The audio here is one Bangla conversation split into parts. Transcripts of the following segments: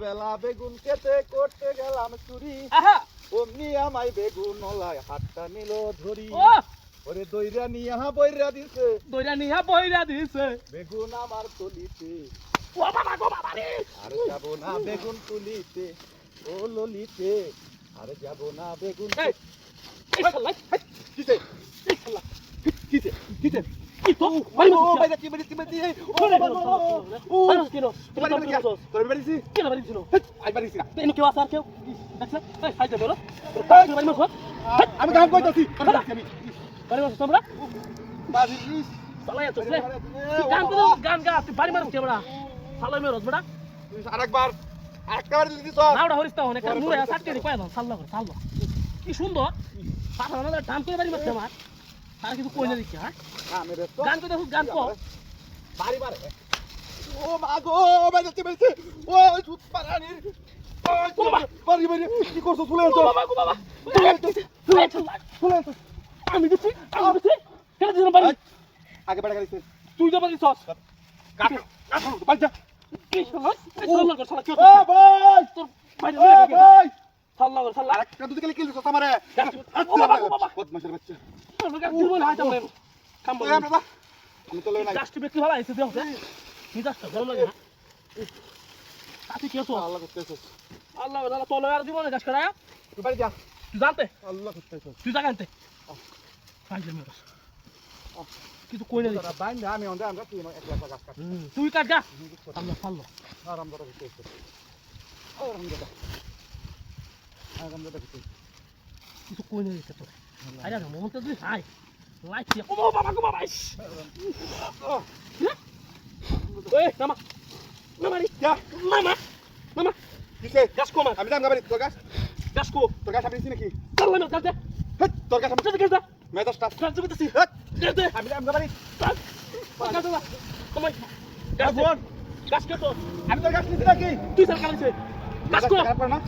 বেলা বেগুন খেতে করতে গেলাম চুরি, অমনি আমায় বেগুন নলায় হাতটা নিল ধরি। ওরে দইরা নিয়া বইরা দিছে বেগুন আমার তলিতে। আর যাব না বেগুন তুলিতে, ও ললিতে আর যাব না বেগুন। আমি গান কইতাছি গান গা তুই বাড়ি মারছ কেবড়া সালো মেরস বেটা আরেকবার আরেকবার দিদি তো নাওড়া হরিস্তা অনেক নুরে সাটকে দি কয় দাও সাল্লা করে সাল্লা কি সুন্দর পাঠা না ডান করে বাড়ি মারছ আমার আর কিছু কই না দিছি হ্যাঁ গান কই দেখো গান কো বাড়ি বাড়ি ও মা গো বাইতে বাইতে ও সুত পারানির ও বাড়ি বাড়ি কি করছ চলে তো বাবা গো বাবা আমি দিছি কেন দিছ বাড়ি আগে বাড়ি গাইছে তুই তো বাড়ি ছস কাট বাড়ি যা কি সাল্লা কর সাল্লা কি ও ভাই তোর বাইরে ও ভাই সাল্লা কর সাল্লা আরেকটা দুটো গেলে কিল দিছ আমারে বদমাশের বাচ্চা তুই বল হাইতাম রে কাম বল আমি তো লই নাই গাছটি বেশি ভালো আইছে দেখো কি গাছটা ভালো লাগে না তাতে কি হতো আল্লাহ করতেছস আল্লাহ আল্লাহ তোলে আর দিব না গাছ করায়া তুই বাড়ি যা তুই জানতে আল্লাহ করতেছস তুই জানতে ফাইজে মেরস কিছু কই না তোরা বাইন আমি অন্ধে আমরা কি একলা গাছ কাট তুই কাট যা আল্লাহ ফাল্লো আরাম ধরে দিতেছ আরাম ধরে দিতেছ কিছু কই না দিতে তোর আরে না মন তো তুই হাই লাইট ও বাবা গো বাবা এই নামা নামা নি যা নামা নামা কিসে গাছ কমা আমি যাম গাবারি তোর গাছ কো তোর গাছ আমি নাকি চাল্লা না গাছ হেট তোর গাছ আমি গাছ গাছ মেদাসটা গাছ দিতেছি হেট গাছ আমি যাম গাবারি গাছ গাছ কমাই গাছ ফোন গাছ কে তো আমি তোর গাছ নিছি নাকি তুই সার কালিছে গাছ কো খারাপ না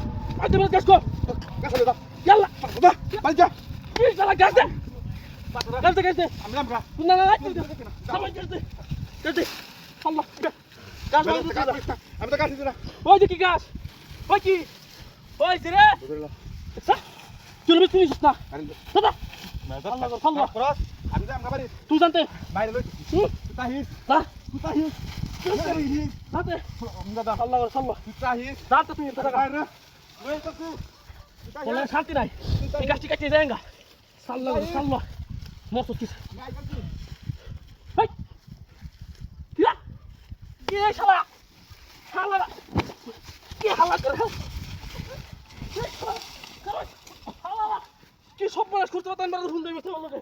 আইতে বল গাছ কো গাছ হলো ইয়াল্লা দা বাড়ি যা কি শালা গাছ দে গাছ দে আমি যাম গা না না সামাই গাছ দে আল্লাহ গাছ আমি তো গাছ নিছি না ওই দেখি গাছ ওই কি ওই রে বুঝলা চলবে তুই না দাদা মেদাস আল্লাহ আল্লাহ খরচ আমি যাম গাবারি তুই জানতে বাইরে লই তাহিস না তাহিস জানতে দাদা আল্লাহ আল্লাহ তাহিস জানতে তুই দাদা বাইরে লই তো তুই বলে শান্তি নাই এই গাছটি কাটতে যায়গা সাল্লাহ সাল্লাহ মস্ত কিছু হেই কিরা কি রে শালা শালা কি হালা করে কি সব মানুষ করতে পারতেন ফোন দেবে তোমার লোকে